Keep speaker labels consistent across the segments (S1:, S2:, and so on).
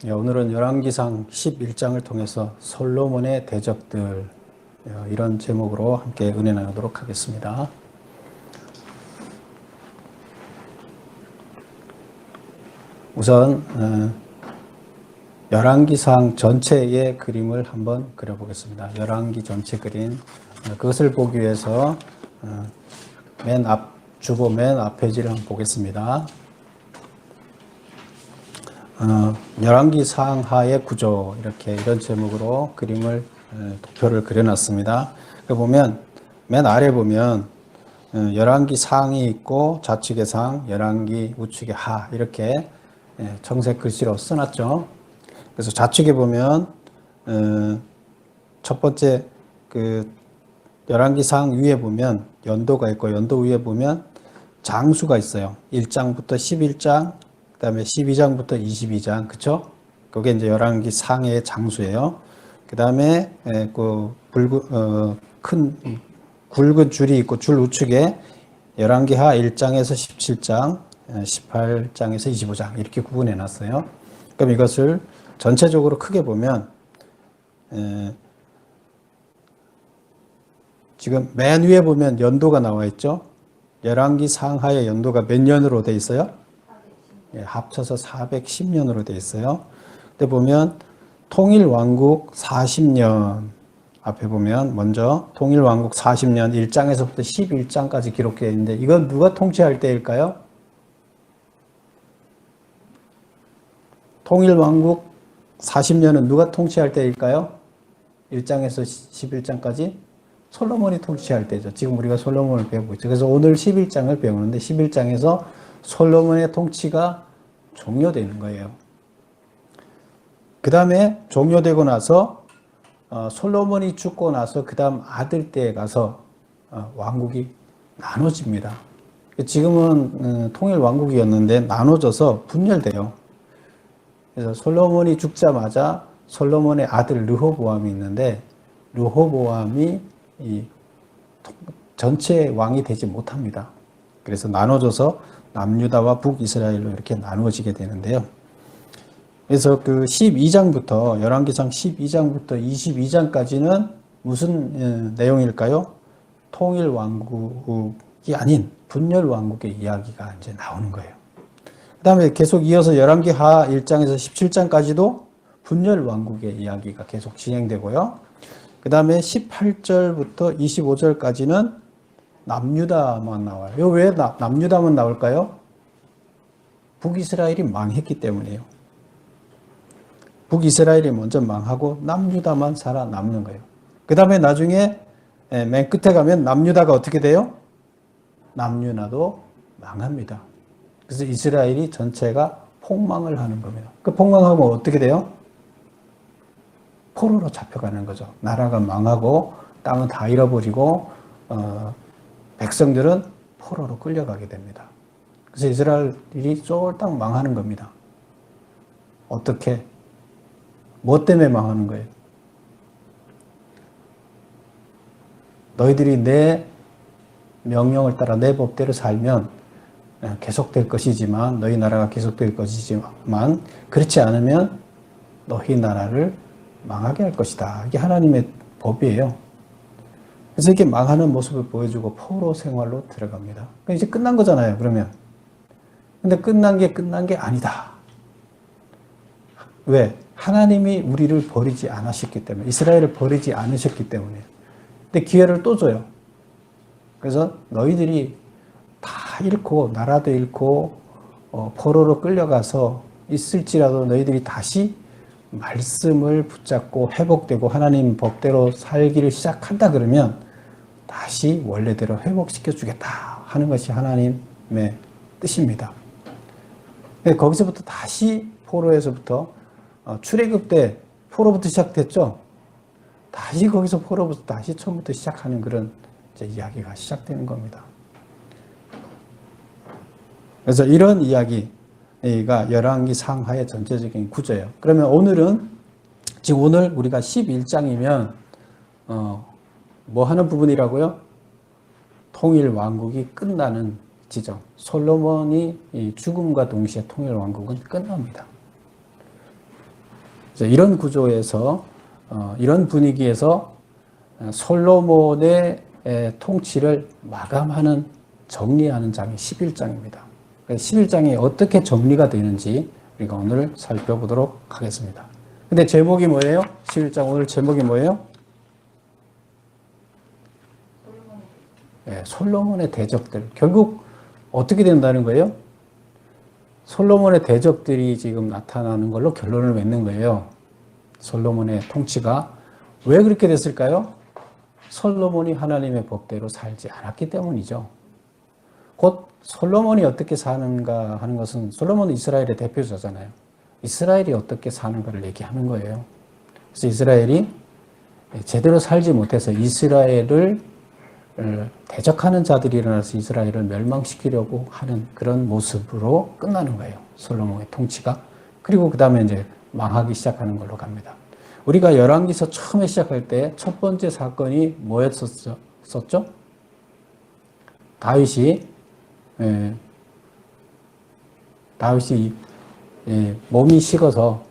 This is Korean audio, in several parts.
S1: 오늘은 열왕기상 11장을 통해서 솔로몬의 대적들 이런 제목으로 함께 은혜 나누도록 하겠습니다. 우선 열왕기상 전체의 그림을 한번 그려보겠습니다. 열왕기 전체 그림, 그것을 보기 위해서 주보 맨 앞 페이지를 한번 보겠습니다. 열왕기 상하의 구조, 이런 제목으로 그림을 도표를 그려놨습니다. 보면 맨 아래 보면 열왕기 상이 있고 좌측의 상, 열왕기 우측의 하, 이렇게 청색 글씨로 써놨죠. 그래서 좌측에 보면 첫 번째 그 열왕기 상 위에 보면 연도가 있고, 연도 위에 보면 장수가 있어요. 1장부터 11장, 그 다음에 12장부터 22장, 그쵸? 그게 이제 열왕기 상의 장수예요. 그 다음에 큰 굵은 줄이 있고, 줄 우측에 열왕기 하 1장에서 17장, 18장에서 25장 이렇게 구분해 놨어요. 그럼 이것을 전체적으로 크게 보면 지금 맨 위에 보면 연도가 나와 있죠. 열왕기 상하의 연도가 몇 년으로 돼 있어요? 합쳐서 410년으로 되어 있어요. 근데 보면 통일왕국 40년 앞에 보면 먼저 통일왕국 40년 1장에서부터 11장까지 기록되어 있는데, 이건 누가 통치할 때일까요? 통일왕국 40년은 누가 통치할 때일까요? 1장에서 11장까지 솔로몬이 통치할 때죠. 지금 우리가 솔로몬을 배우고 있죠. 그래서 오늘 11장을 배우는데 11장에서 솔로몬의 통치가 종료되는 거예요. 그 다음에 종료되고 나서 솔로몬이 죽고 나서 그 다음 아들 때에 가서 왕국이 나눠집니다. 지금은 통일 왕국이었는데 나눠져서 분열돼요. 그래서 솔로몬이 죽자마자 솔로몬의 아들 르호보암이 있는데, 르호보암이 전체 왕이 되지 못합니다. 그래서 나눠져서 남유다와 북이스라엘로 이렇게 나누어지게 되는데요. 그래서 그 12장부터, 열왕기상 12장부터 22장까지는 무슨 내용일까요? 통일 왕국이 아닌 분열 왕국의 이야기가 이제 나오는 거예요. 그 다음에 계속 이어서 열왕기 하 1장에서 17장까지도 분열 왕국의 이야기가 계속 진행되고요. 그 다음에 18절부터 25절까지는 남유다만 나와요. 왜 남유다만 나올까요? 북이스라엘이 망했기 때문이에요. 북이스라엘이 먼저 망하고 남유다만 살아남는 거예요. 그 다음에 나중에 맨 끝에 가면 남유다가 어떻게 돼요? 남유다도 망합니다. 그래서 이스라엘이 전체가 폭망을 하는 겁니다. 그 폭망하면 어떻게 돼요? 포로로 잡혀가는 거죠. 나라가 망하고 땅은 다 잃어버리고 백성들은 포로로 끌려가게 됩니다. 그래서 이스라엘이 쫄딱 망하는 겁니다. 어떻게? 뭐 때문에 망하는 거예요? 너희들이 내 명령을 따라 내 법대로 살면 계속될 것이지만, 너희 나라가 계속될 것이지만, 그렇지 않으면 너희 나라를 망하게 할 것이다. 이게 하나님의 법이에요. 그래서 이렇게 망하는 모습을 보여주고 포로 생활로 들어갑니다. 이제 끝난 거잖아요, 그러면. 근데 끝난 게 아니다. 왜? 하나님이 우리를 버리지 않으셨기 때문에, 이스라엘을 버리지 않으셨기 때문에. 근데 기회를 또 줘요. 그래서 너희들이 다 잃고, 나라도 잃고, 포로로 끌려가서 있을지라도 너희들이 다시 말씀을 붙잡고 회복되고 하나님 법대로 살기를 시작한다 그러면 다시 원래대로 회복시켜 주겠다 하는 것이 하나님의 뜻입니다. 거기서부터 다시 포로에서부터 출애굽 때 포로부터 시작됐죠. 다시 거기서 포로부터 다시 처음부터 시작하는 그런 이야기가 시작되는 겁니다. 그래서 이런 이야기가 열왕기 상하의 전체적인 구조예요. 그러면 오늘은, 지금 오늘 우리가 11장이면 뭐 하는 부분이라고요? 통일 왕국이 끝나는 지점. 솔로몬이 죽음과 동시에 통일 왕국은 끝납니다. 이제 이런 구조에서 이런 분위기에서 솔로몬의 통치를 마감하는 정리하는 장이 11장입니다. 11장이 어떻게 정리가 되는지 우리가 오늘 살펴보도록 하겠습니다. 근데 제목이 뭐예요? 11장 오늘 제목이 뭐예요? 솔로몬의 대적들. 결국 어떻게 된다는 거예요? 솔로몬의 대적들이 지금 나타나는 걸로 결론을 맺는 거예요. 솔로몬의 통치가 왜 그렇게 됐을까요? 솔로몬이 하나님의 법대로 살지 않았기 때문이죠. 곧 솔로몬이 어떻게 사는가 하는 것은 솔로몬은 이스라엘의 대표자잖아요. 이스라엘이 어떻게 사는가를 얘기하는 거예요. 그래서 이스라엘이 제대로 살지 못해서 이스라엘을 대적하는 자들이 일어나서 이스라엘을 멸망시키려고 하는 그런 모습으로 끝나는 거예요. 솔로몬의 통치가. 그리고 그 다음에 이제 망하기 시작하는 걸로 갑니다. 우리가 열왕기서 처음에 시작할 때 첫 번째 사건이 뭐였었죠? 다윗이 몸이 식어서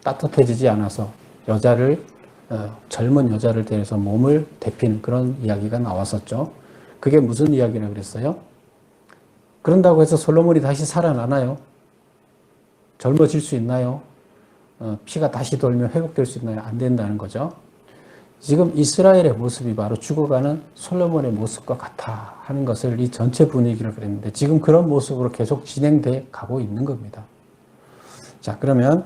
S1: 따뜻해지지 않아서 젊은 여자를 데려서 몸을 데피는 그런 이야기가 나왔었죠. 그게 무슨 이야기라 그랬어요? 그런다고 해서 솔로몬이 다시 살아나나요? 젊어질 수 있나요? 피가 다시 돌면 회복될 수 있나요? 안 된다는 거죠. 지금 이스라엘의 모습이 바로 죽어가는 솔로몬의 모습과 같아 하는 것을 이 전체 분위기를 그랬는데 지금 그런 모습으로 계속 진행돼 가고 있는 겁니다. 자, 그러면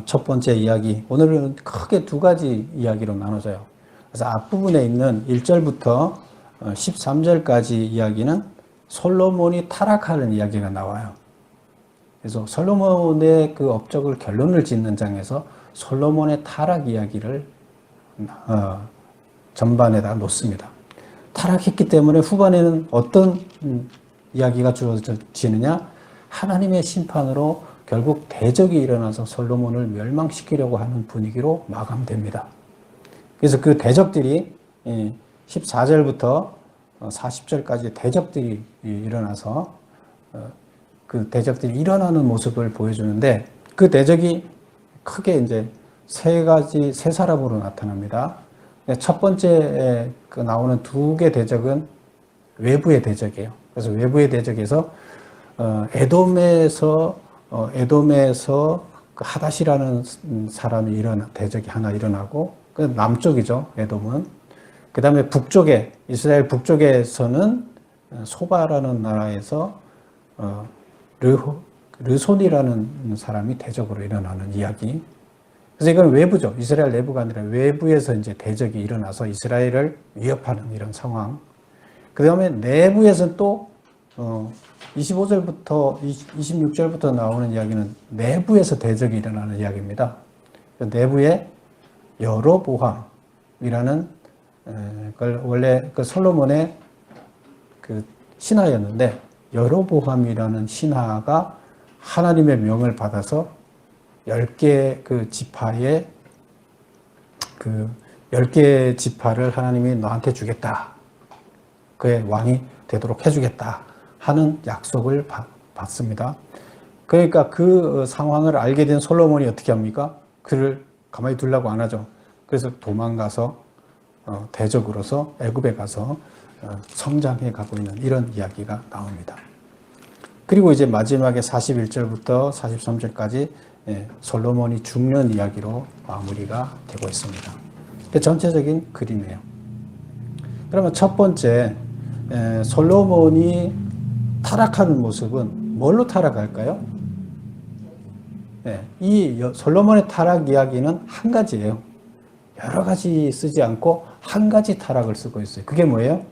S1: 첫 번째 이야기, 오늘은 크게 두 가지 이야기로 나눠져요. 그래서 앞부분에 있는 1절부터 13절까지 이야기는 솔로몬이 타락하는 이야기가 나와요. 그래서 솔로몬의 그 업적을 결론을 짓는 장에서 솔로몬의 타락 이야기를 전반에다 놓습니다. 타락했기 때문에 후반에는 어떤 이야기가 주어지느냐? 하나님의 심판으로 결국 대적이 일어나서 솔로몬을 멸망시키려고 하는 분위기로 마감됩니다. 그래서 그 대적들이 14절부터 40절까지 대적들이 일어나서 그 대적들이 일어나는 모습을 보여주는데 그 대적이 크게 이제 세 사람으로 나타납니다. 첫 번째 그 나오는 두 개 대적은 외부의 대적이에요. 그래서 외부의 대적에서 에돔에서 그 하닷이라는 사람이 대적이 하나 일어나고 그 남쪽이죠. 에돔은. 그 다음에 이스라엘 북쪽에서는 소바라는 나라에서 르손이라는 사람이 대적으로 일어나는 이야기. 그래서 이건 외부죠. 이스라엘 내부가 아니라 외부에서 이제 대적이 일어나서 이스라엘을 위협하는 이런 상황. 그 다음에 내부에서 또 25절부터 26절부터 나오는 이야기는 내부에서 대적이 일어나는 이야기입니다. 내부에 여로보암이라는 걸 원래 그 솔로몬의 그 신하였는데 여로보암이라는 신하가 하나님의 명을 받아서 10개 그 지파의 그 10개 지파를 하나님이 너한테 주겠다. 그의 왕이 되도록 해주겠다. 하는 약속을 받습니다. 그러니까 그 상황을 알게 된 솔로몬이 어떻게 합니까? 그를 가만히 두려고 안 하죠. 그래서 도망가서 대적으로서 애굽에 가서 성장해 가고 있는 이런 이야기가 나옵니다. 그리고 이제 마지막에 41절부터 43절까지 솔로몬이 죽는 이야기로 마무리가 되고 있습니다. 전체적인 그림이에요. 그러면 첫 번째 솔로몬이 타락하는 모습은 뭘로 타락할까요? 이 솔로몬의 타락 이야기는 한 가지예요. 여러 가지 쓰지 않고 한 가지 타락을 쓰고 있어요. 그게 뭐예요?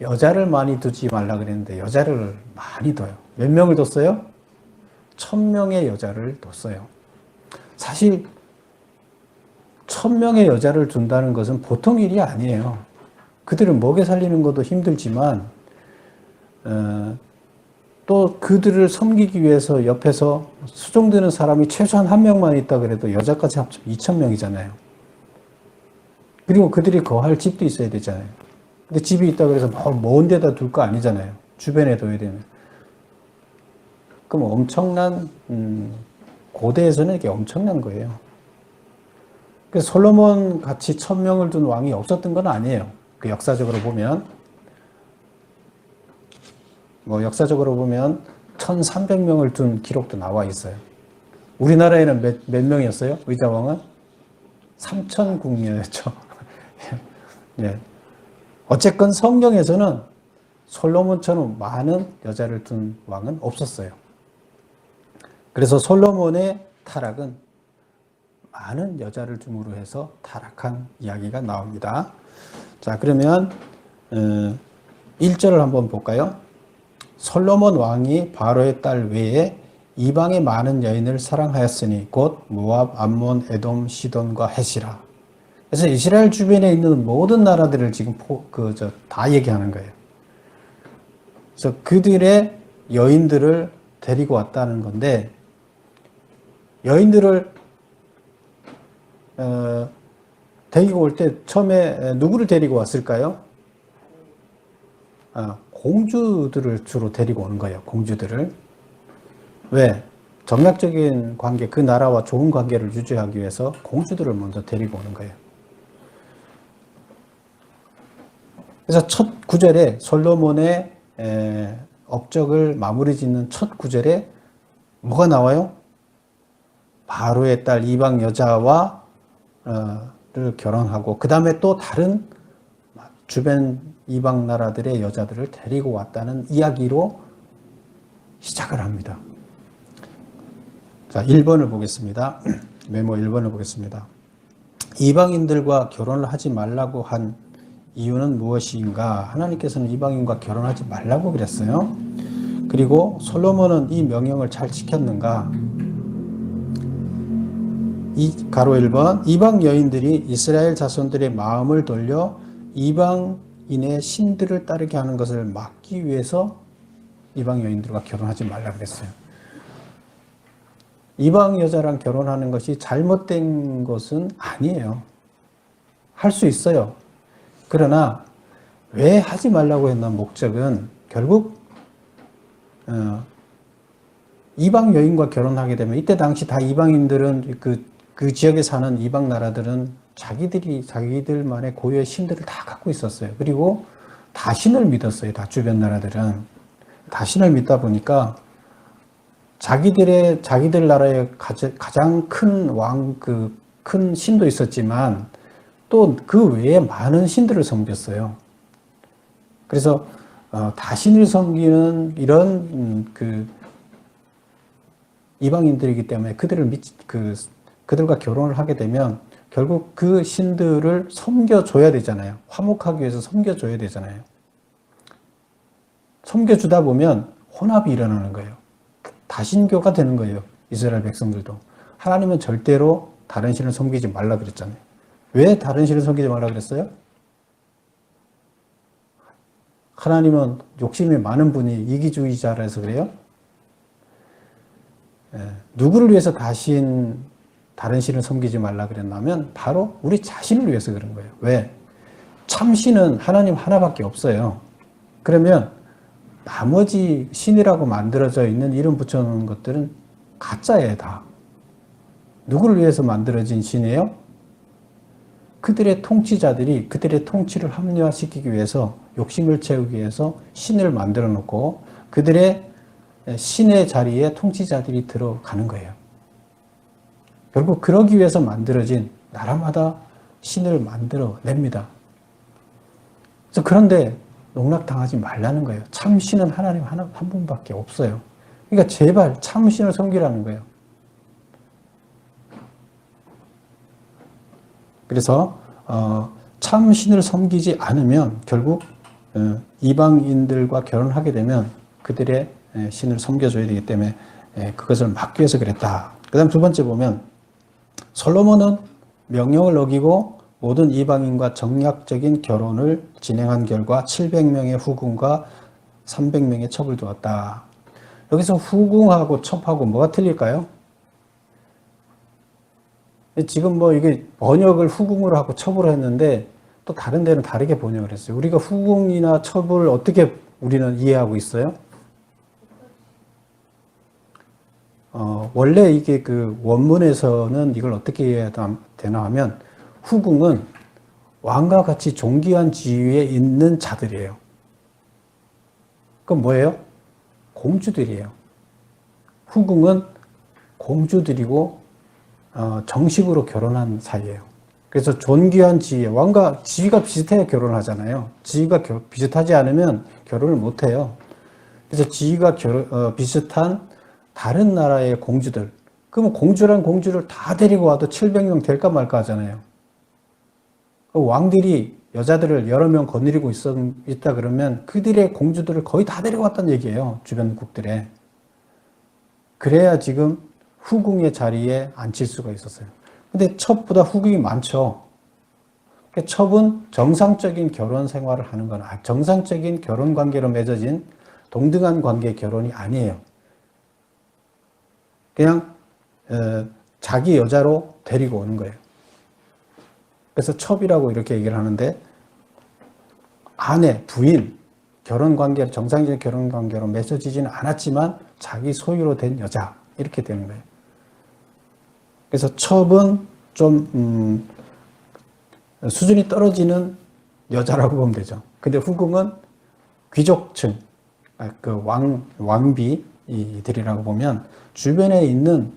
S1: 여자를 많이 두지 말라 그랬는데 여자를 많이 둬요. 몇 명을 뒀어요? 1000명의 여자를 뒀어요. 사실 1000명의 여자를 둔다는 것은 보통 일이 아니에요. 그들을 먹여 살리는 것도 힘들지만 또 그들을 섬기기 위해서 옆에서 수종드는 사람이 최소한 1명만 있다 그래도 여자까지 합치면 2000명이잖아요. 그리고 그들이 거할 집도 있어야 되잖아요. 근데 집이 있다 그래서 먼 데다 둘 거 아니잖아요. 주변에 둬야 되면. 그럼 엄청난 고대에서는 이게 엄청난 거예요. 그래서 솔로몬 같이 1000명을 둔 왕이 없었던 건 아니에요. 그 역사적으로 보면. 역사적으로 보면 1300명을 둔 기록도 나와 있어요. 우리나라에는 몇 명이었어요? 의자왕은? 3000궁녀였죠. 예. 어쨌건 성경에서는 솔로몬처럼 많은 여자를 둔 왕은 없었어요. 그래서 솔로몬의 타락은 많은 여자를 줌으로 해서 타락한 이야기가 나옵니다. 자, 그러면 1절을 한번 볼까요? 솔로몬 왕이 바로의 딸 외에 이방의 많은 여인을 사랑하였으니 곧 모압, 암몬, 에돔, 시돈과 헷이라. 그래서 이스라엘 주변에 있는 모든 나라들을 지금 다 얘기하는 거예요. 그래서 그들의 여인들을 데리고 왔다는 건데, 여인들을 데리고 올 때 처음에 누구를 데리고 왔을까요? 공주들을 주로 데리고 오는 거예요. 공주들을. 왜? 정략적인 관계, 그 나라와 좋은 관계를 유지하기 위해서 공주들을 먼저 데리고 오는 거예요. 그래서 첫 구절에 솔로몬의 업적을 마무리 짓는 첫 구절에 뭐가 나와요? 바로의 딸 이방 여자와 를 결혼하고 그 다음에 또 다른 주변 이방 나라들의 여자들을 데리고 왔다는 이야기로 시작을 합니다. 자, 1번을 보겠습니다. 메모 1번을 보겠습니다. 이방인들과 결혼을 하지 말라고 한 이유는 무엇인가? 하나님께서는 이방인과 결혼하지 말라고 그랬어요. 그리고 솔로몬은 이 명령을 잘 지켰는가? 가로 1번, 이방 여인들이 이스라엘 자손들의 마음을 돌려 이방인의 신들을 따르게 하는 것을 막기 위해서 이방 여인들과 결혼하지 말라고 그랬어요. 이방 여자랑 결혼하는 것이 잘못된 것은 아니에요. 할 수 있어요. 그러나 왜 하지 말라고 했는 목적은 결국 이방 여인과 결혼하게 되면 이때 당시 다 이방인들은 그 지역에 사는 이방 나라들은 자기들만의 고유의 신들을 다 갖고 있었어요. 그리고 다 신을 믿었어요. 다 주변 나라들은. 다 신을 믿다 보니까 자기들 나라의 가장 큰 큰 신도 있었지만 또 그 외에 많은 신들을 섬겼어요. 그래서 다 신을 섬기는 이런 이방인들이기 때문에 그들과 결혼을 하게 되면 결국 그 신들을 섬겨줘야 되잖아요. 화목하기 위해서 섬겨줘야 되잖아요. 섬겨주다 보면 혼합이 일어나는 거예요. 다신교가 되는 거예요. 이스라엘 백성들도. 하나님은 절대로 다른 신을 섬기지 말라 그랬잖아요. 왜 다른 신을 섬기지 말라 그랬어요? 하나님은 욕심이 많은 분이 이기주의자라서 그래요? 누구를 위해서 다른 신을 섬기지 말라 그랬냐면 바로 우리 자신을 위해서 그런 거예요. 왜? 참신은 하나님 하나밖에 없어요. 그러면 나머지 신이라고 만들어져 있는 이름 붙여놓은 것들은 가짜예요, 다. 누구를 위해서 만들어진 신이에요? 그들의 통치자들이 그들의 통치를 합리화시키기 위해서 욕심을 채우기 위해서 신을 만들어 놓고 그들의 신의 자리에 통치자들이 들어가는 거예요. 결국 그러기 위해서 만들어진 나라마다 신을 만들어 냅니다. 그런데 농락당하지 말라는 거예요. 참 신은 하나님 한 분밖에 없어요. 그러니까 제발 참 신을 섬기라는 거예요. 그래서 참 신을 섬기지 않으면 결국 이방인들과 결혼하게 되면 그들의 신을 섬겨줘야 되기 때문에 그것을 막기 위해서 그랬다. 그 다음 두 번째 보면 솔로몬은 명령을 어기고 모든 이방인과 정략적인 결혼을 진행한 결과 700명의 후궁과 300명의 첩을 두었다. 여기서 후궁하고 첩하고 뭐가 틀릴까요? 지금 이게 번역을 후궁으로 하고 첩으로 했는데 또 다른 데는 다르게 번역을 했어요. 우리가 후궁이나 첩을 어떻게 우리는 이해하고 있어요? 원래 이게 그 원문에서는 이걸 어떻게 이해해야 되나 하면 후궁은 왕과 같이 존귀한 지위에 있는 자들이에요. 그건 뭐예요? 공주들이에요. 후궁은 공주들이고 정식으로 결혼한 사이예요. 그래서 존귀한 지위, 왕과 지위가 비슷해야 결혼을 하잖아요. 지위가 비슷하지 않으면 결혼을 못 해요. 그래서 지위가 비슷한 다른 나라의 공주들. 그러면 공주란 공주를 다 데리고 와도 700명 될까 말까 하잖아요. 왕들이 여자들을 여러 명 거느리고 있다 그러면 그들의 공주들을 거의 다 데려왔다는 얘기예요. 주변국들에. 그래야 지금 후궁의 자리에 앉힐 수가 있었어요. 근데 첩보다 후궁이 많죠. 첩은 정상적인 결혼 생활을 하는 건 정상적인 결혼 관계로 맺어진 동등한 관계의 결혼이 아니에요. 그냥 자기 여자로 데리고 오는 거예요. 그래서 첩이라고 이렇게 얘기를 하는데 아내, 부인, 결혼관계, 정상적인 결혼관계로 맺어지지는 않았지만 자기 소유로 된 여자 이렇게 되는 거예요. 그래서 첩은 좀 수준이 떨어지는 여자라고 보면 되죠. 근데 후궁은 귀족층, 그 왕비들이라고 보면 주변에 있는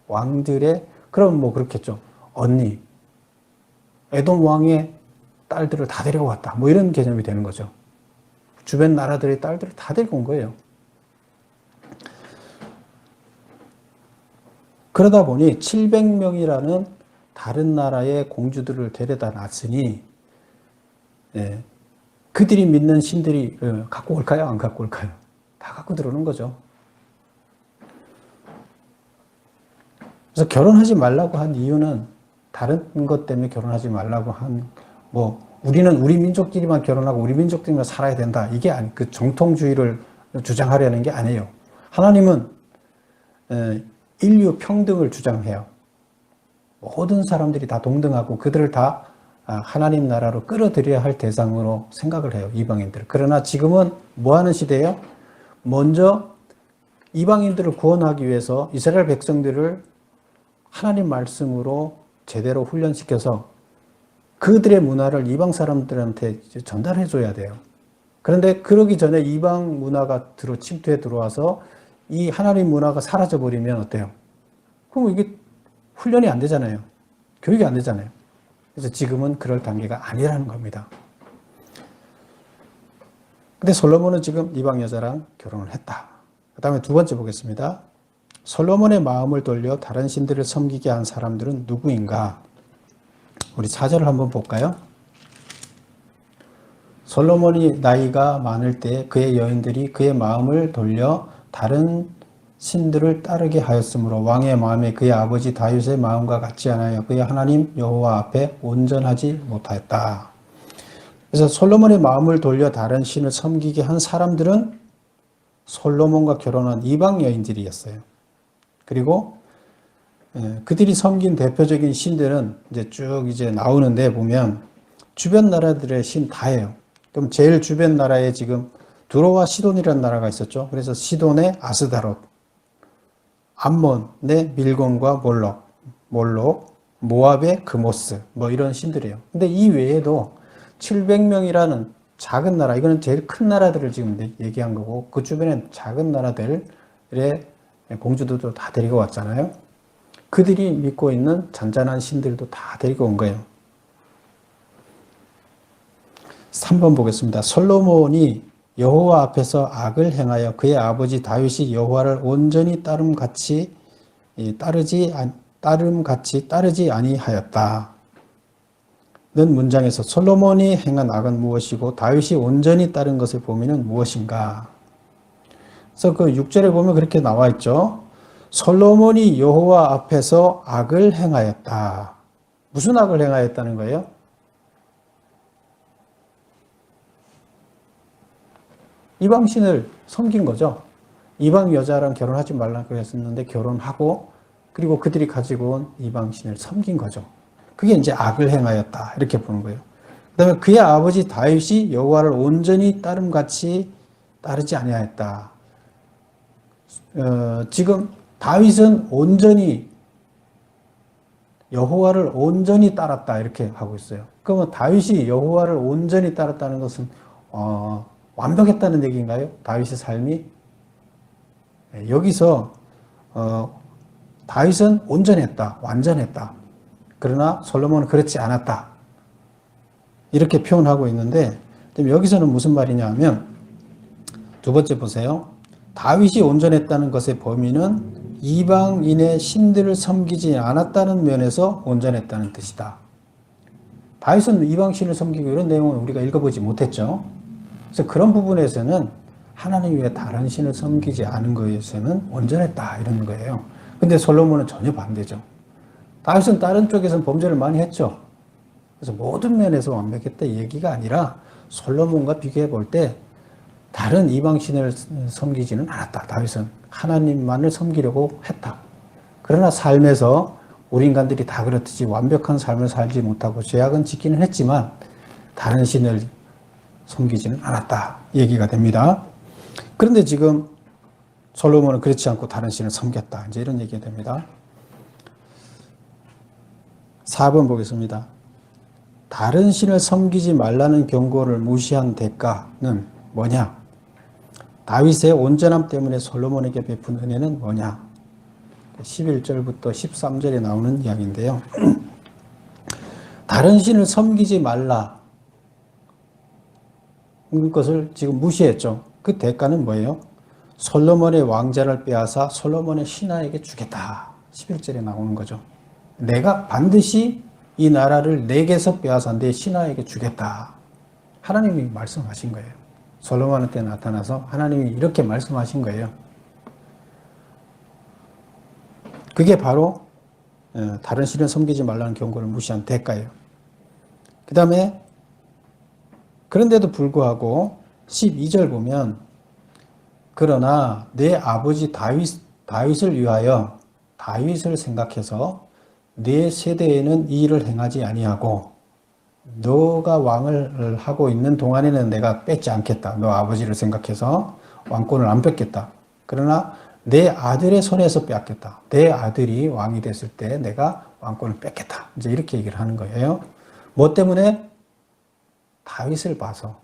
S1: 왕들의 그럼 뭐 그렇겠죠. 언니, 에돔 왕의 딸들을 다 데리고 왔다. 뭐 이런 개념이 되는 거죠. 주변 나라들의 딸들을 다 데리고 온 거예요. 그러다 보니 700명이라는 다른 나라의 공주들을 데려다 놨으니 그들이 믿는 신들이 갖고 올까요? 안 갖고 올까요? 다 갖고 들어오는 거죠. 그래서 결혼하지 말라고 한 이유는 다른 것 때문에 결혼하지 말라고 우리는 우리 민족끼리만 결혼하고 우리 민족끼리만 살아야 된다. 이게 그 정통주의를 주장하려는 게 아니에요. 하나님은 인류 평등을 주장해요. 모든 사람들이 다 동등하고 그들을 다 하나님 나라로 끌어들여야 할 대상으로 생각을 해요. 이방인들. 그러나 지금은 뭐 하는 시대예요? 먼저 이방인들을 구원하기 위해서 이스라엘 백성들을 하나님 말씀으로 제대로 훈련시켜서 그들의 문화를 이방 사람들한테 전달해 줘야 돼요. 그런데 그러기 전에 이방 문화가 침투해 들어와서 이 하나님 문화가 사라져 버리면 어때요? 그럼 이게 훈련이 안 되잖아요. 교육이 안 되잖아요. 그래서 지금은 그럴 단계가 아니라는 겁니다. 근데 솔로몬은 지금 이방 여자랑 결혼을 했다. 그 다음에 두 번째 보겠습니다. 솔로몬의 마음을 돌려 다른 신들을 섬기게 한 사람들은 누구인가? 우리 4절을 한번 볼까요? 솔로몬이 나이가 많을 때 그의 여인들이 그의 마음을 돌려 다른 신들을 따르게 하였으므로 왕의 마음에 그의 아버지 다윗의 마음과 같지 않아요. 그의 하나님 여호와 앞에 온전하지 못하였다. 그래서 솔로몬의 마음을 돌려 다른 신을 섬기게 한 사람들은 솔로몬과 결혼한 이방 여인들이었어요. 그리고 그들이 섬긴 대표적인 신들은 이제 나오는데 보면 주변 나라들의 신 다예요. 그럼 제일 주변 나라에 지금 두로와 시돈이라는 나라가 있었죠. 그래서 시돈의 아스다롯, 암몬의 밀곤과 몰록, 모압의 그모스, 뭐 이런 신들이에요. 근데 이 외에도 700명이라는 작은 나라, 이거는 제일 큰 나라들을 지금 얘기한 거고, 그 주변에 작은 나라들의 공주들도 다 데리고 왔잖아요. 그들이 믿고 있는 잔잔한 신들도 다 데리고 온 거예요. 3번 보겠습니다. 솔로몬이 여호와 앞에서 악을 행하여 그의 아버지 다윗이 여호와를 온전히 따름같이 따르지 아니하였다. 는 문장에서 솔로몬이 행한 악은 무엇이고 다윗이 온전히 따른 것의 범위는 무엇인가? 그래서 그 6절에 보면 그렇게 나와 있죠. 솔로몬이 여호와 앞에서 악을 행하였다. 무슨 악을 행하였다는 거예요? 이방신을 섬긴 거죠. 이방 여자랑 결혼하지 말라고 했었는데 결혼하고 그리고 그들이 가지고 온 이방신을 섬긴 거죠. 그게 이제 악을 행하였다 이렇게 보는 거예요. 그 다음에 그의 아버지 다윗이 여호와를 온전히 따름같이 따르지 아니하였다. 지금 다윗은 온전히 여호와를 온전히 따랐다 이렇게 하고 있어요. 그러면 다윗이 여호와를 온전히 따랐다는 것은 완벽했다는 얘기인가요? 다윗의 삶이? 여기서 다윗은 온전했다, 완전했다. 그러나 솔로몬은 그렇지 않았다. 이렇게 표현하고 있는데 여기서는 무슨 말이냐 하면 두 번째 보세요. 다윗이 온전했다는 것의 범위는 이방인의 신들을 섬기지 않았다는 면에서 온전했다는 뜻이다. 다윗은 이방신을 섬기고 이런 내용은 우리가 읽어보지 못했죠. 그래서 그런 부분에서는 하나님 외에 다른 신을 섬기지 않은 것에서는 온전했다 이런 거예요. 근데 솔로몬은 전혀 반대죠. 다윗은 다른 쪽에서는 범죄를 많이 했죠. 그래서 모든 면에서 완벽했다 얘기가 아니라 솔로몬과 비교해 볼 때 다른 이방신을 섬기지는 않았다. 다윗은 하나님만을 섬기려고 했다. 그러나 삶에서 우리 인간들이 다 그렇듯이 완벽한 삶을 살지 못하고 죄악은 짓기는 했지만 다른 신을 섬기지는 않았다. 얘기가 됩니다. 그런데 지금 솔로몬은 그렇지 않고 다른 신을 섬겼다. 이제 이런 얘기가 됩니다. 4번 보겠습니다. 다른 신을 섬기지 말라는 경고를 무시한 대가는 뭐냐? 다윗의 온전함 때문에 솔로몬에게 베푼 은혜는 뭐냐? 11절부터 13절에 나오는 이야기인데요. 다른 신을 섬기지 말라. 그것을 지금 무시했죠. 그 대가는 뭐예요? 솔로몬의 왕자를 빼앗아 솔로몬의 신하에게 주겠다. 11절에 나오는 거죠. 내가 반드시 이 나라를 내게서 빼앗아 내 신하에게 주겠다. 하나님이 말씀하신 거예요. 솔로몬한테 나타나서 하나님이 이렇게 말씀하신 거예요. 그게 바로 다른 신을 섬기지 말라는 경고를 무시한 대가예요. 그 다음에 그런데도 불구하고 12절 보면 그러나 내 아버지 다윗을 위하여 다윗을 생각해서 내 세대에는 이 일을 행하지 아니하고 너가 왕을 하고 있는 동안에는 내가 뺏지 않겠다. 너 아버지를 생각해서 왕권을 안 뺏겠다. 그러나 내 아들의 손에서 뺏겠다. 내 아들이 왕이 됐을 때 내가 왕권을 뺏겠다. 이제 이렇게 얘기를 하는 거예요. 뭐 때문에? 다윗을 봐서.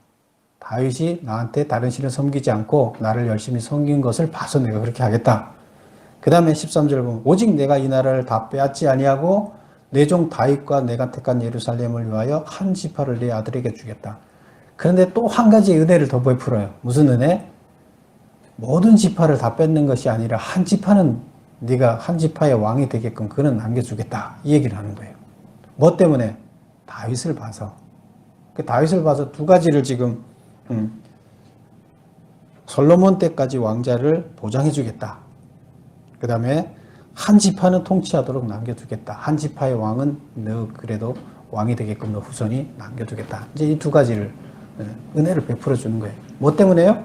S1: 다윗이 나한테 다른 신을 섬기지 않고 나를 열심히 섬긴 것을 봐서 내가 그렇게 하겠다. 그 다음에 13절 보면 오직 내가 이 나라를 다 빼앗지 아니하고 내 종 다윗과 내가 택한 예루살렘을 위하여 한 지파를 내 아들에게 주겠다. 그런데 또 한 가지 은혜를 더 베풀어요. 무슨 은혜? 모든 지파를 다 뺏는 것이 아니라 한 지파는 네가 한 지파의 왕이 되게끔 그는 남겨주겠다. 이 얘기를 하는 거예요. 뭐 때문에? 다윗을 봐서. 그 다윗을 봐서 두 가지를 지금 솔로몬 때까지 왕자를 보장해 주겠다. 그 다음에 한 지파는 통치하도록 남겨두겠다. 한 지파의 왕은 너 그래도 왕이 되게끔 너 후손이 남겨두겠다. 이제 이 두 가지를 은혜를 베풀어 주는 거예요. 뭐 때문에요?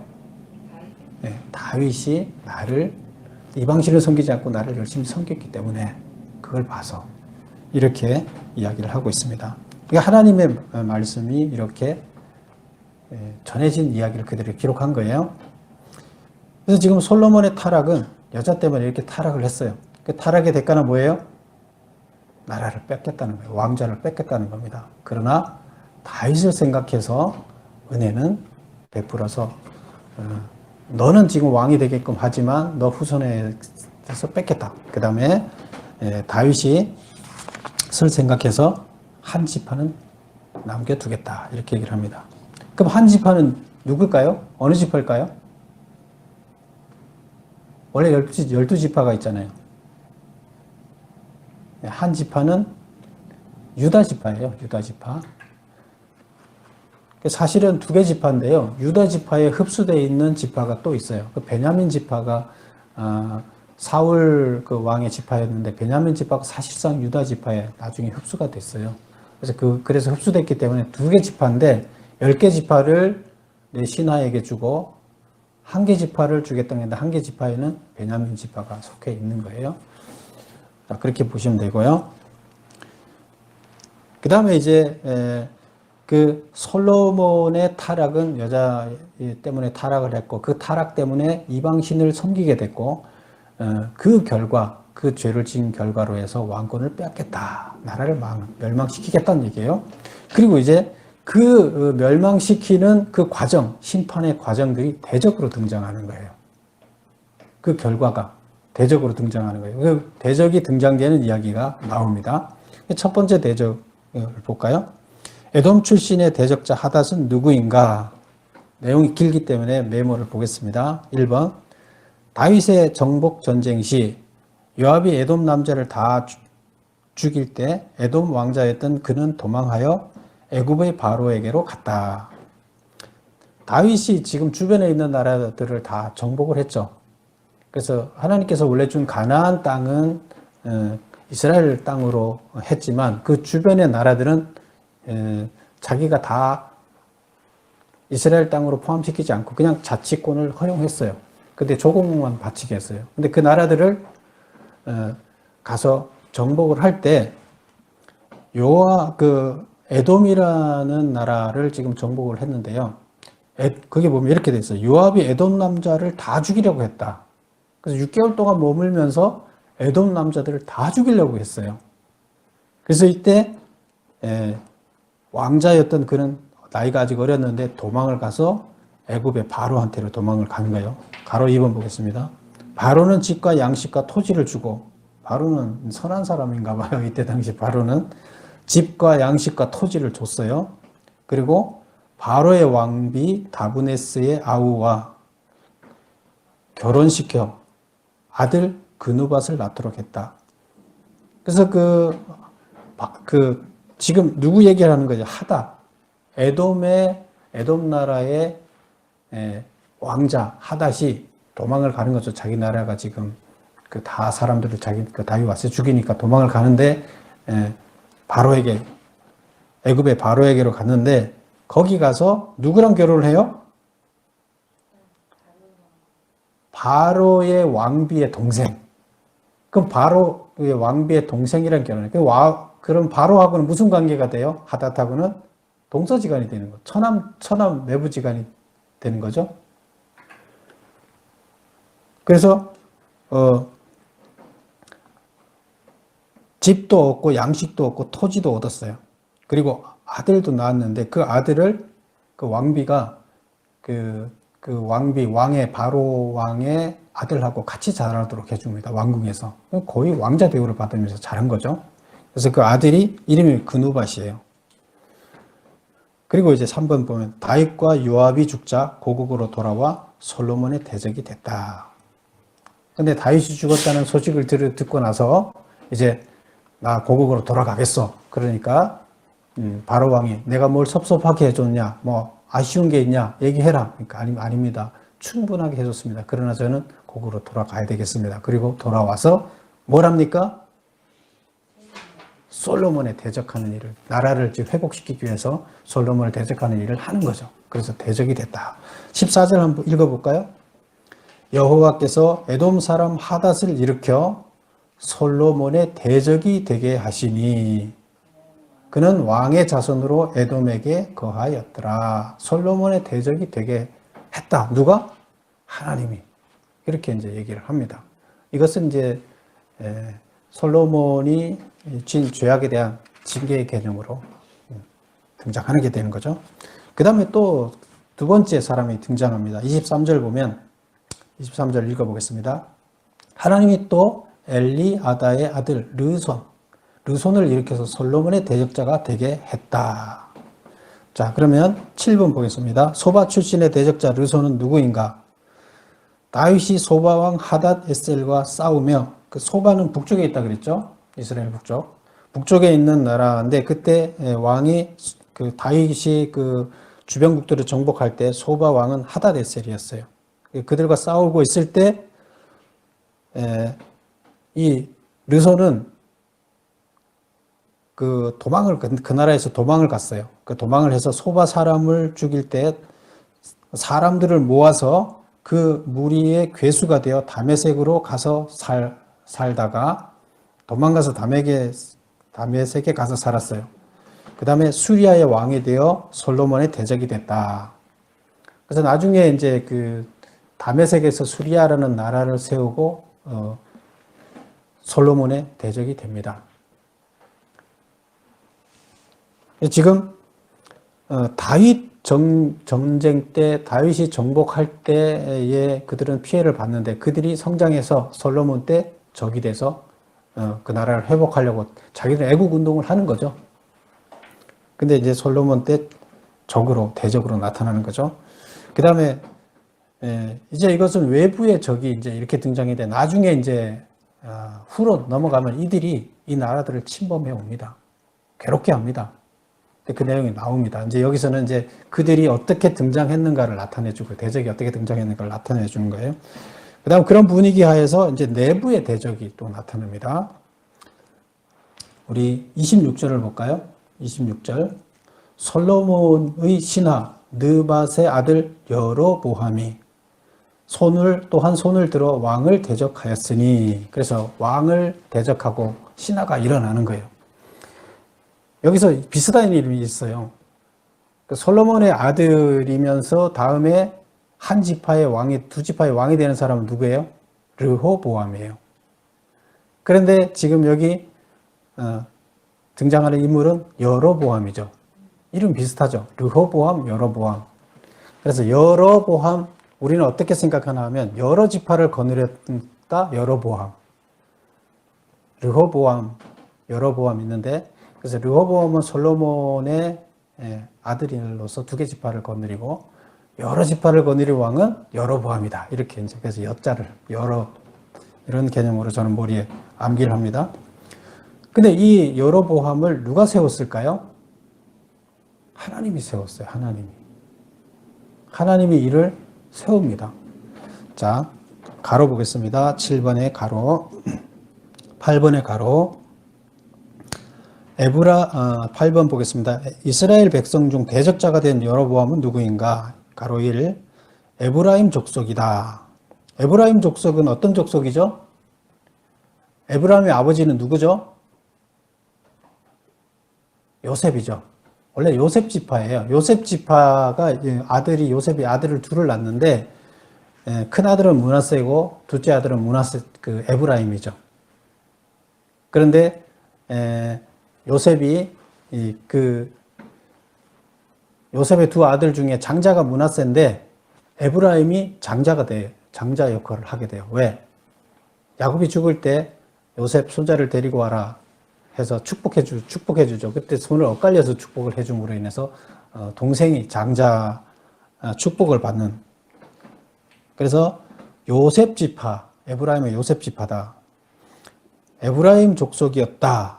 S1: 네, 다윗이 나를 이방신을 섬기지 않고 나를 열심히 섬겼기 때문에 그걸 봐서 이렇게 이야기를 하고 있습니다. 그러니까 하나님의 말씀이 이렇게 전해진 이야기를 그대로 기록한 거예요. 그래서 지금 솔로몬의 타락은 여자 때문에 이렇게 타락을 했어요. 그 타락의 대가는 뭐예요? 나라를 뺏겠다는 거예요. 왕자를 뺏겠다는 겁니다. 그러나 다윗을 생각해서 은혜는 베풀어서 너는 지금 왕이 되게끔 하지만 너 후손에서 뺏겠다. 그 다음에 다윗이 설 생각해서 한 지파는 남겨두겠다. 이렇게 얘기를 합니다. 그럼 한 지파는 누굴까요? 어느 지파일까요? 원래 12지파가 있잖아요. 한 지파는 유다 지파예요. 유다 지파. 사실은 두 개 지파인데요. 유다 지파에 흡수되어 있는 지파가 또 있어요. 그 베냐민 지파가 사울 그 왕의 지파였는데 베냐민 지파가 사실상 유다 지파에 나중에 흡수가 됐어요. 그래서 흡수됐기 때문에 두 개 지파인데 10개 지파를 내 신하에게 주고 한 개 지파를 주겠다는 건데 한 개 지파에는 베냐민 지파가 속해 있는 거예요. 자, 그렇게 보시면 되고요. 그 다음에 이제 그 솔로몬의 타락은 여자 때문에 타락을 했고 그 타락 때문에 이방신을 섬기게 됐고 그 결과, 그 죄를 지은 결과로 해서 왕권을 빼앗겠다. 나라를 멸망시키겠다는 얘기예요. 그리고 이제 그 멸망시키는 그 과정, 심판의 과정들이 대적으로 등장하는 거예요. 그 결과가 대적으로 등장하는 거예요. 그 대적이 등장되는 이야기가 나옵니다. 첫 번째 대적을 볼까요? 에돔 출신의 대적자 하닷은 누구인가? 내용이 길기 때문에 메모를 보겠습니다. 1번. 다윗의 정복 전쟁 시 요압이 에돔 남자를 다 죽일 때 에돔 왕자였던 그는 도망하여 애굽의 바로에게로 갔다. 다윗이 지금 주변에 있는 나라들을 다 정복을 했죠. 그래서 하나님께서 원래 준 가나안 땅은 이스라엘 땅으로 했지만 그 주변의 나라들은 자기가 다 이스라엘 땅으로 포함시키지 않고 그냥 자치권을 허용했어요. 근데 조공만 바치게 했어요. 근데 그 나라들을 가서 정복을 할 때 에돔이라는 나라를 지금 정복을 했는데요. 거기 보면 이렇게 돼 있어요. 요압이 에돔 남자를 다 죽이려고 했다. 그래서 6개월 동안 머물면서 에돔 남자들을 다 죽이려고 했어요. 그래서 이때 왕자였던 그는 나이가 아직 어렸는데 도망을 가서 애굽의 바로한테로 도망을 간 거예요. 가로 2번 보겠습니다. 바로는 집과 양식과 토지를 주고, 바로는 선한 사람인가 봐요. 이때 당시 바로는 집과 양식과 토지를 줬어요. 그리고 바로의 왕비 다브네스의 아우와 결혼시켜 아들 그누밧을 낳도록 했다. 그래서 지금 누구 얘기를 하는 거죠? 에돔 나라의 왕자 하닷이 도망을 가는 거죠. 자기 나라가 지금 다 사람들을 다윗 와서 죽이니까 도망을 가는데 애굽의 바로에게로 갔는데 거기 가서 누구랑 결혼을 해요? 바로의 왕비의 동생. 그럼 바로의 왕비의 동생이랑 결혼해요. 그럼 바로하고는 무슨 관계가 돼요? 하닷하고는 동서지간이 되는 거죠. 처남 매부지간이 되는 거죠. 그래서 집도 얻고 양식도 얻고 토지도 얻었어요. 그리고 아들도 낳았는데 그 아들을 그 왕비가 왕의 바로 왕의 아들하고 같이 자라도록 해줍니다. 왕궁에서. 거의 왕자 대우를 받으면서 자란 거죠. 그래서 그 아들이 이름이 그누밧이에요. 그리고 이제 3번 보면 다윗과 요압이 죽자 고국으로 돌아와 솔로몬의 대적이 됐다. 근데 다윗이 죽었다는 소식을 듣고 나서 이제 나 고국으로 돌아가겠어. 그러니까 바로 왕이 내가 뭘 섭섭하게 해줬냐, 뭐 아쉬운 게 있냐 얘기해라. 그러니까 아닙니다. 충분하게 해줬습니다. 그러나 저는 고국으로 돌아가야 되겠습니다. 그리고 돌아와서 뭘 합니까? 솔로몬에 대적하는 일을, 나라를 회복시키기 위해서 솔로몬을 대적하는 일을 하는 거죠. 그래서 대적이 됐다. 14절 한번 읽어볼까요? 여호와께서 에돔 사람 하닷을 일으켜 솔로몬의 대적이 되게 하시니 그는 왕의 자손으로 에돔에게 거하였더라. 솔로몬의 대적이 되게 했다. 누가? 하나님이. 이렇게 이제 얘기를 합니다. 이것은 이제 솔로몬이 진 죄악에 대한 징계의 개념으로 등장하게 되는 거죠. 그 다음에 또 두 번째 사람이 등장합니다. 23절 보면 23절 읽어보겠습니다. 하나님이 또 엘리아다의 아들 르손을 일으켜서 솔로몬의 대적자가 되게 했다. 자, 그러면 7번 보겠습니다. 소바 출신의 대적자 르손은 누구인가? 다윗이 소바 왕 하닷 에셀과 싸우며, 그 소바는 북쪽에 있다 그랬죠? 이스라엘 북쪽에 있는 나라인데, 그때 왕이 다윗이 주변국들을 정복할 때 소바 왕은 하닷 에셀이었어요. 그들과 싸우고 있을 때 이 르손은 그 나라에서 도망을 갔어요. 그 도망을 해서 소바 사람을 죽일 때 사람들을 모아서 그 무리의 괴수가 되어 다메섹으로 가서 살다가 도망가서 다메섹에 가서 살았어요. 그 다음에 수리아의 왕이 되어 솔로몬의 대적이 됐다. 그래서 나중에 이제 다메섹에서 수리아라는 나라를 세우고 솔로몬의 대적이 됩니다. 지금 다윗 전쟁 때 다윗이 정복할 때에 그들은 피해를 봤는데 그들이 성장해서 솔로몬 때 적이 돼서 그 나라를 회복하려고 자기들 애국 운동을 하는 거죠. 근데 이제 솔로몬 때 대적으로 나타나는 거죠. 그 다음에 이제 이것은 외부의 적이 이제 이렇게 등장이 돼 나중에 이제 후로 넘어가면 이들이 이 나라들을 침범해 옵니다. 괴롭게 합니다. 그 내용이 나옵니다. 이제 여기서는 이제 그들이 어떻게 등장했는가를 나타내주고 대적이 어떻게 등장했는가를 나타내주는 거예요. 그다음 그런 분위기 하에서 이제 내부의 대적이 또 나타납니다. 우리 26절을 볼까요? 26절. 솔로몬의 신하 느밧의 아들 여로보암이 또한 손을 들어 왕을 대적하였으니, 그래서 왕을 대적하고 신하가 일어나는 거예요. 여기서 비슷한 이름이 있어요. 솔로몬의 아들이면서 다음에 한 지파의 왕이, 두 지파의 왕이 되는 사람은 누구예요? 르호보암이에요. 그런데 지금 여기 등장하는 인물은 여로보암이죠. 이름 비슷하죠. 르호보암, 여로보암. 그래서 여로보암, 우리는 어떻게 생각하나 하면 여러 지파를 거느렸다 여로보암. 르호보암, 여로보암 있는데, 그래서 르호보암은 솔로몬의 아들로서 두 개 지파를 거느리고 여러 지파를 거느린 왕은 여로보암이다. 이렇게 이제 그래서 여자를 이런 개념으로 저는 머리에 암기를 합니다. 근데 이 여로보암을 누가 세웠을까요? 하나님이 세웠어요. 하나님이 이를 세웁니다. 자, 가로 보겠습니다. 7번의 가로, 8번의 가로. 8번 보겠습니다. 이스라엘 백성 중 대적자가 된 여로보암은 누구인가? 가로 1. 에브라임 족속이다. 에브라임 족속은 어떤 족속이죠? 에브라임의 아버지는 누구죠? 요셉이죠. 원래 요셉 지파예요. 요셉 지파가 요셉이 아들을 둘을 낳는데, 큰 아들은 므낫세고 둘째 아들은 에브라임이죠. 그런데 요셉의 두 아들 중에 장자가 므낫세인데 에브라임이 장자 역할을 하게 돼요. 왜? 야곱이 죽을 때 요셉 손자를 데리고 와라 해서 축복해주죠. 그때 손을 엇갈려서 축복을 해줌으로 인해서 동생이 장자 축복을 받는. 그래서 요셉 지파, 에브라임의 요셉 지파다. 에브라임 족속이었다.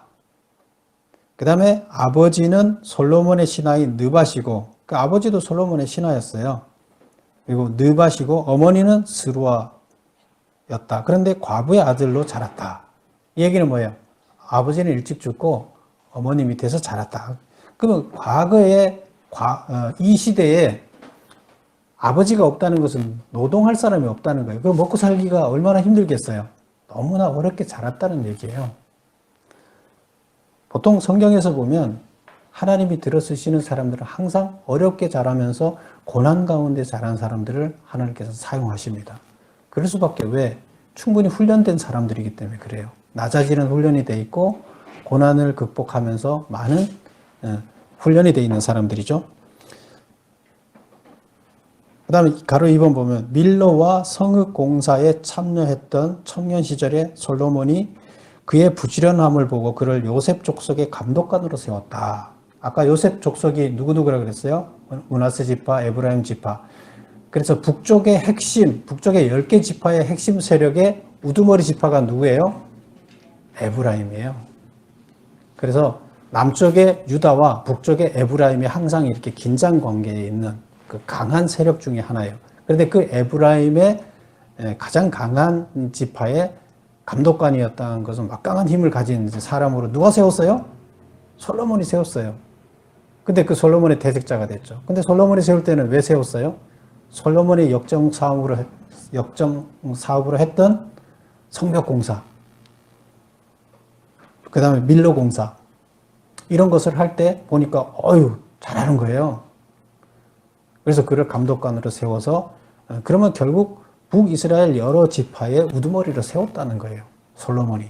S1: 그 다음에 아버지는 솔로몬의 신하인 느밧이고, 그 아버지도 솔로몬의 신하였어요. 그리고 느밧이고 어머니는 스루아였다. 그런데 과부의 아들로 자랐다. 이 얘기는 뭐예요? 아버지는 일찍 죽고 어머니 밑에서 자랐다. 그러면 과거에 이 시대에 아버지가 없다는 것은 노동할 사람이 없다는 거예요. 그럼 먹고 살기가 얼마나 힘들겠어요. 너무나 어렵게 자랐다는 얘기예요. 보통 성경에서 보면 하나님이 들어쓰시는 사람들은 항상 어렵게 자라면서 고난 가운데 자란 사람들을 하나님께서 사용하십니다. 그럴 수밖에. 왜? 충분히 훈련된 사람들이기 때문에 그래요. 낮아지는 훈련이 돼 있고 고난을 극복하면서 많은 훈련이 돼 있는 사람들이죠. 그 다음에 가로 2번 보면 밀로와 성읍 공사에 참여했던 청년 시절에 솔로몬이 그의 부지런함을 보고 그를 요셉 족속의 감독관으로 세웠다. 아까 요셉 족속이 누구누구라 그랬어요? 므낫세 지파, 에브라임 지파. 그래서 북쪽의 10개 지파의 핵심 세력의 우두머리 지파가 누구예요? 에브라임이에요. 그래서 남쪽의 유다와 북쪽의 에브라임이 항상 이렇게 긴장 관계에 있는 그 강한 세력 중에 하나예요. 그런데 그 에브라임의 가장 강한 지파의 감독관이었다는 것은 막강한 힘을 가진 사람으로 누가 세웠어요? 솔로몬이 세웠어요. 근데 그 솔로몬의 대적자가 됐죠. 근데 솔로몬이 세울 때는 왜 세웠어요? 솔로몬이 역정 사업으로 했던 성벽 공사, 그 다음에 밀로 공사, 이런 것을 할 때 보니까 잘하는 거예요. 그래서 그를 감독관으로 세워서, 그러면 결국 북이스라엘 여러 지파에 우두머리를 세웠다는 거예요. 솔로몬이.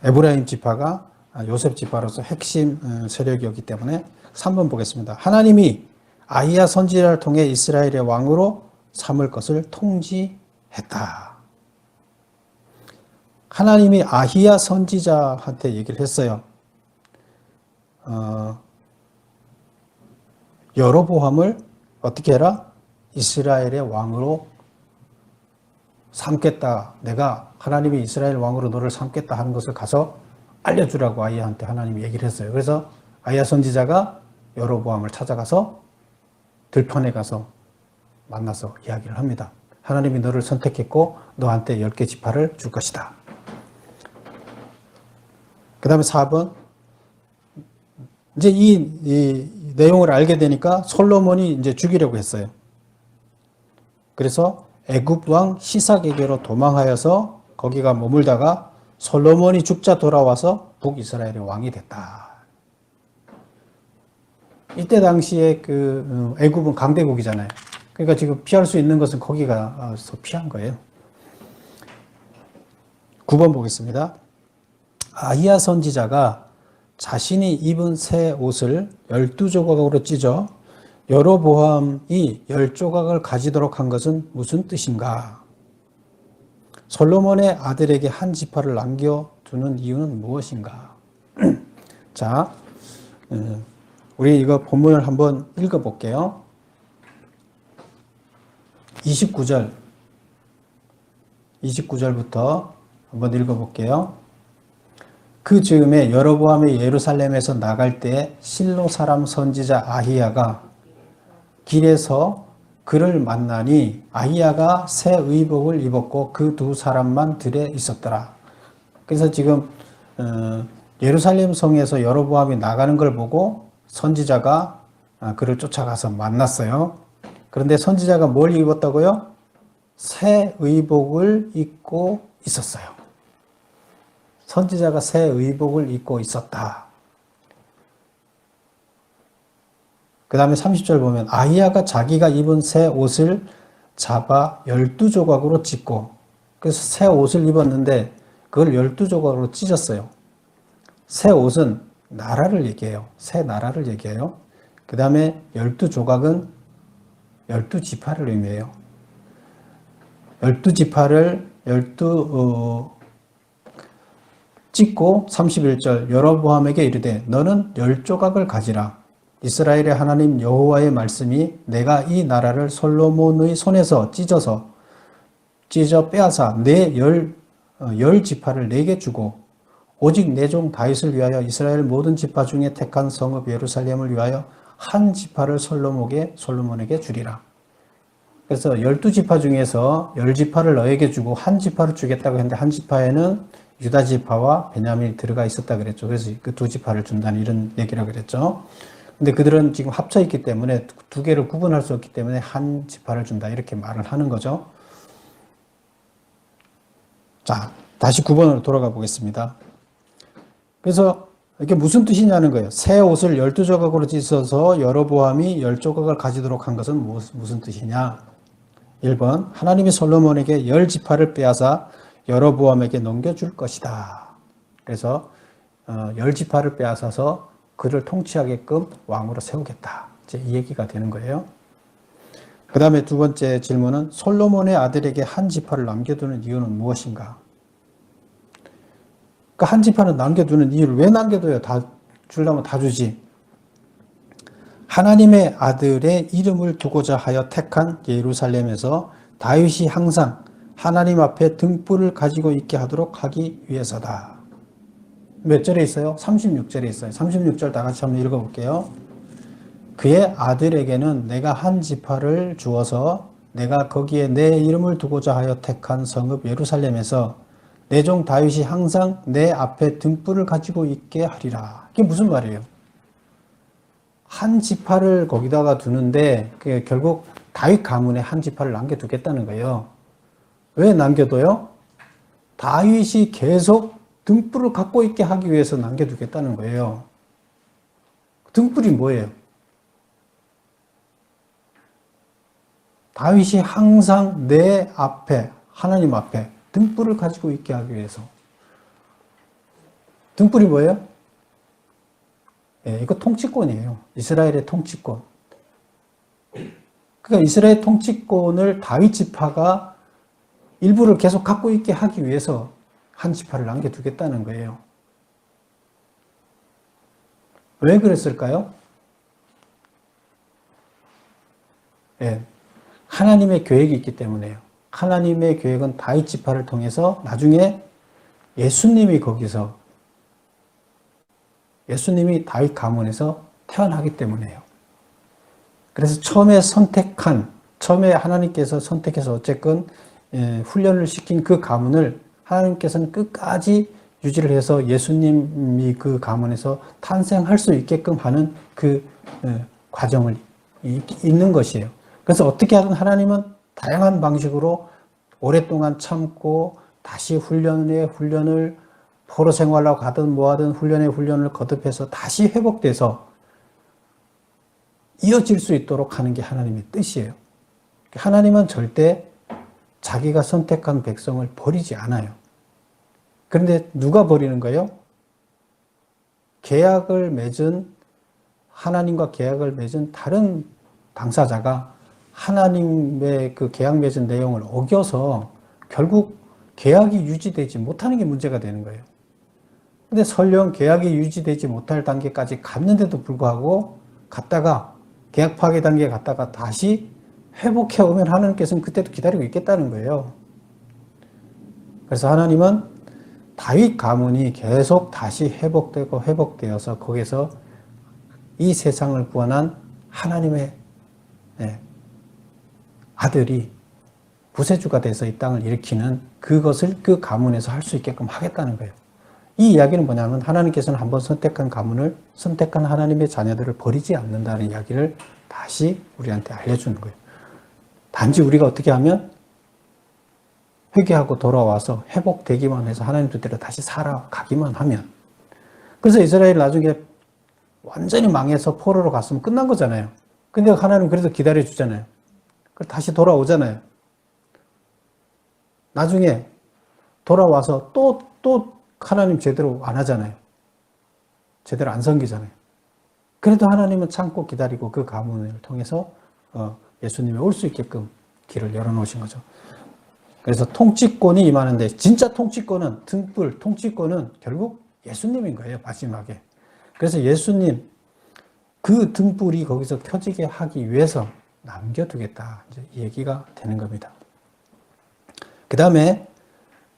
S1: 에브라임 지파가 요셉 지파로서 핵심 세력이었기 때문에 3번 보겠습니다. 하나님이 아히야 선지자를 통해 이스라엘의 왕으로 삼을 것을 통지했다. 하나님이 아히야 선지자한테 얘기를 했어요. 여로보암을 어떻게 해라? 이스라엘의 왕으로 삼겠다. 내가 하나님이 이스라엘 왕으로 너를 삼겠다 하는 것을 가서 알려주라고 아히야한테 하나님이 얘기를 했어요. 그래서 아히야 선지자가 여로보암을 찾아가서 들판에 가서 만나서 이야기를 합니다. 하나님이 너를 선택했고 너한테 10개 지파를 줄 것이다. 그 다음에 4번. 이제 이 내용을 알게 되니까 솔로몬이 이제 죽이려고 했어요. 그래서 애굽 왕 시삭에게로 도망하여서 거기가 머물다가 솔로몬이 죽자 돌아와서 북이스라엘의 왕이 됐다. 이때 당시에 애굽은 강대국이잖아요. 그러니까 지금 피할 수 있는 것은 거기가 피한 거예요. 9번 보겠습니다. 아히야 선지자가 자신이 입은 새 옷을 12조각으로 찢어 여로보암이 10조각을 가지도록 한 것은 무슨 뜻인가? 솔로몬의 아들에게 한 지파를 남겨두는 이유는 무엇인가? 자, 우리 이거 본문을 한번 읽어볼게요. 29절부터 한번 읽어볼게요. 그 즈음에 여로보암이 예루살렘에서 나갈 때 실로 사람 선지자 아히야가 길에서 그를 만나니 아히야가 새 의복을 입었고 그 두 사람만 들에 있었더라. 그래서 지금 예루살렘 성에서 여로보암이 나가는 걸 보고 선지자가 그를 쫓아가서 만났어요. 그런데 선지자가 뭘 입었다고요? 새 의복을 입고 있었어요. 선지자가 새 의복을 입고 있었다. 그 다음에 30절 보면 아히야가 자기가 입은 새 옷을 잡아 12조각으로 찢고, 그래서 새 옷을 입었는데 그걸 12조각으로 찢었어요. 새 옷은 나라를 얘기해요. 새 나라를 얘기해요. 그 다음에 12조각은 12지파를 의미해요. 12지파를 찢고 31절 여로보암에게 이르되 너는 10조각을 가지라. 이스라엘의 하나님 여호와의 말씀이 내가 이 나라를 솔로몬의 손에서 찢어 빼앗아 내 10지파를 내게 주고 오직 내 종 다윗을 위하여 이스라엘 모든 지파 중에 택한 성읍 예루살렘을 위하여 한 지파를 솔로몬에게 주리라. 그래서 12지파 중에서 10지파를 너에게 주고 한 지파를 주겠다고 했는데 한 지파에는 유다 지파와 베냐민이 들어가 있었다 그랬죠. 그래서 그 두 지파를 준다는 이런 얘기라고 그랬죠. 근데 그들은 지금 합쳐 있기 때문에 두 개를 구분할 수 없기 때문에 한 지파를 준다 이렇게 말을 하는 거죠. 자, 다시 9번으로 돌아가 보겠습니다. 그래서 이게 무슨 뜻이냐는 거예요. 새 옷을 12조각으로 찢어서 여로보암이 10조각을 가지도록 한 것은 무슨 뜻이냐? 1번 하나님이 솔로몬에게 10지파를 빼앗아 여로보암에게 넘겨줄 것이다. 그래서 10지파를 빼앗아서 그를 통치하게끔 왕으로 세우겠다. 이제 이 얘기가 되는 거예요. 그 다음에 두 번째 질문은 솔로몬의 아들에게 한 지파를 남겨두는 이유는 무엇인가? 그러니까 한 지파는 남겨두는 이유를 왜 남겨둬요? 다 주려면 다 주지. 하나님의 아들의 이름을 두고자 하여 택한 예루살렘에서 다윗이 항상 하나님 앞에 등불을 가지고 있게 하도록 하기 위해서다. 몇 절에 있어요? 36절에 있어요. 36절 다 같이 한번 읽어볼게요. 그의 아들에게는 내가 한 지파를 주어서 내가 거기에 내 이름을 두고자 하여 택한 성읍 예루살렘에서 내 종 다윗이 항상 내 앞에 등불을 가지고 있게 하리라. 이게 무슨 말이에요? 한 지파를 거기다가 두는데 그게 결국 다윗 가문에 한 지파를 남겨두겠다는 거예요. 왜 남겨둬요? 다윗이 계속 등불을 갖고 있게 하기 위해서 남겨두겠다는 거예요. 등불이 뭐예요? 다윗이 항상 내 앞에, 하나님 앞에 등불을 가지고 있게 하기 위해서. 등불이 뭐예요? 예, 이거 통치권이에요. 이스라엘의 통치권. 그러니까 이스라엘 통치권을 다윗 지파가 일부를 계속 갖고 있게 하기 위해서 한 지파를 남겨두겠다는 거예요. 왜 그랬을까요? 예, 하나님의 계획이 있기 때문에요. 하나님의 계획은 다윗 지파를 통해서 나중에 예수님이 거기서 예수님이 다윗 가문에서 태어나기 때문에요. 그래서 처음에 하나님께서 선택해서 어쨌건 훈련을 시킨 그 가문을 하나님께서는 끝까지 유지를 해서 예수님이 그 가문에서 탄생할 수 있게끔 하는 그 과정을 있는 것이에요. 그래서 어떻게 하든 하나님은 다양한 방식으로 오랫동안 참고 다시 훈련을 포로 생활하고 가든 뭐하든 훈련을 거듭해서 다시 회복돼서 이어질 수 있도록 하는 게 하나님의 뜻이에요. 하나님은 절대 자기가 선택한 백성을 버리지 않아요. 그런데 누가 버리는 거예요? 하나님과 계약을 맺은 다른 당사자가 하나님의 그 계약 맺은 내용을 어겨서 결국 계약이 유지되지 못하는 게 문제가 되는 거예요. 근데 설령 계약이 유지되지 못할 단계까지 갔는데도 불구하고 계약 파괴 단계에 갔다가 다시 회복해 오면 하나님께서는 그때도 기다리고 있겠다는 거예요. 그래서 하나님은 다윗 가문이 계속 다시 회복되어서 거기서 이 세상을 구원한 하나님의 아들이 구세주가 돼서 이 땅을 일으키는 그것을 그 가문에서 할 수 있게끔 하겠다는 거예요. 이 이야기는 뭐냐면 하나님께서는 한번 선택한 가문을 선택한 하나님의 자녀들을 버리지 않는다는 이야기를 다시 우리한테 알려주는 거예요. 단지 우리가 어떻게 하면 회개하고 돌아와서 회복되기만 해서 하나님 뜻대로 다시 살아가기만 하면. 그래서 이스라엘 나중에 완전히 망해서 포로로 갔으면 끝난 거잖아요. 근데 하나님 그래도 기다려주잖아요. 다시 돌아오잖아요. 나중에 돌아와서 또 하나님 제대로 안 하잖아요. 제대로 안 섬기잖아요. 그래도 하나님은 참고 기다리고 그 가문을 통해서 예수님이 올 수 있게끔 길을 열어놓으신 거죠. 그래서 통치권이 임하는데 진짜 통치권은 통치권은 결국 예수님인 거예요. 마지막에. 그래서 예수님 그 등불이 거기서 켜지게 하기 위해서 남겨두겠다. 이제 이 얘기가 되는 겁니다. 그 다음에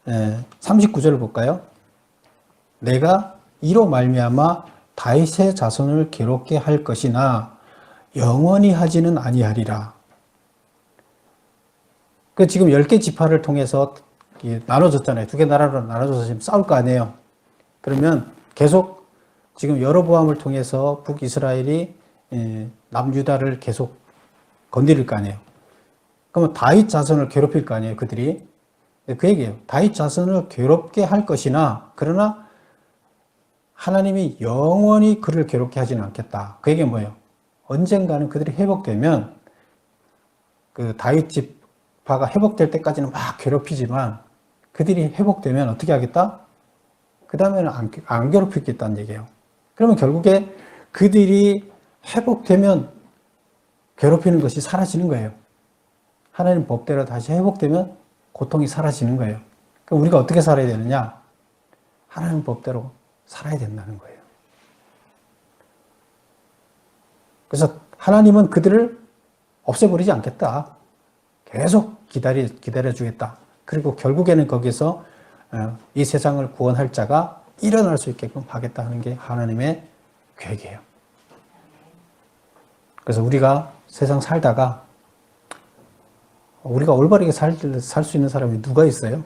S1: 39절을 볼까요? 내가 이로 말미암아 다윗의 자손을 괴롭게 할 것이나 영원히 하지는 아니하리라. 지금 10개 지파를 통해서 나눠졌잖아요. 2개 나라로 나눠져서 지금 싸울 거 아니에요. 그러면 계속 지금 여로보암을 통해서 북이스라엘이 남유다를 계속 건드릴 거 아니에요. 그러면 다윗 자손을 괴롭힐 거 아니에요. 그들이. 그 얘기예요. 다윗 자손을 괴롭게 할 것이나 그러나 하나님이 영원히 그를 괴롭게 하지는 않겠다. 그 얘기는 뭐예요? 언젠가는 그들이 회복되면 그 다윗 지파가 회복될 때까지는 막 괴롭히지만 그들이 회복되면 어떻게 하겠다? 그 다음에는 안 괴롭히겠다는 얘기예요. 그러면 결국에 그들이 회복되면 괴롭히는 것이 사라지는 거예요. 하나님 법대로 다시 회복되면 고통이 사라지는 거예요. 그럼 우리가 어떻게 살아야 되느냐? 하나님 법대로 살아야 된다는 거예요. 그래서 하나님은 그들을 없애버리지 않겠다. 계속 기다려주겠다. 그리고 결국에는 거기서 이 세상을 구원할 자가 일어날 수 있게끔 하겠다 하는 게 하나님의 계획이에요. 그래서 우리가 세상 살다가 우리가 올바르게 살 수 있는 사람이 누가 있어요?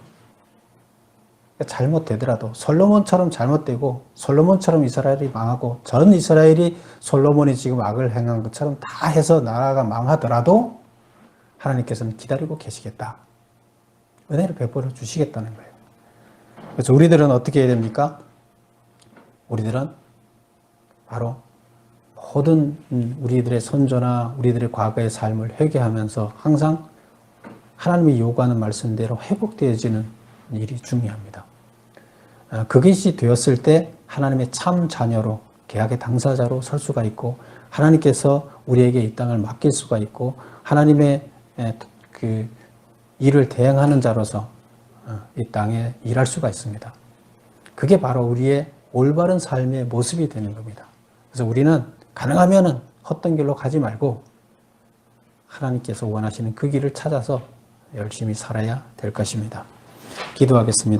S1: 잘못되더라도 솔로몬처럼 잘못되고 솔로몬처럼 이스라엘이 망하고 전 이스라엘이 솔로몬이 지금 악을 행한 것처럼 다 해서 나라가 망하더라도 하나님께서는 기다리고 계시겠다. 은혜를 베풀어 주시겠다는 거예요. 그래서 우리들은 어떻게 해야 됩니까? 우리들은 바로 모든 우리들의 선조나 우리들의 과거의 삶을 회개하면서 항상 하나님이 요구하는 말씀대로 회복되어지는 일이 중요합니다. 그것이 되었을 때 하나님의 참 자녀로 계약의 당사자로 설 수가 있고 하나님께서 우리에게 이 땅을 맡길 수가 있고 하나님의 그 일을 대행하는 자로서 이 땅에 일할 수가 있습니다. 그게 바로 우리의 올바른 삶의 모습이 되는 겁니다. 그래서 우리는 가능하면은 헛된 길로 가지 말고 하나님께서 원하시는 그 길을 찾아서 열심히 살아야 될 것입니다. 기도하겠습니다.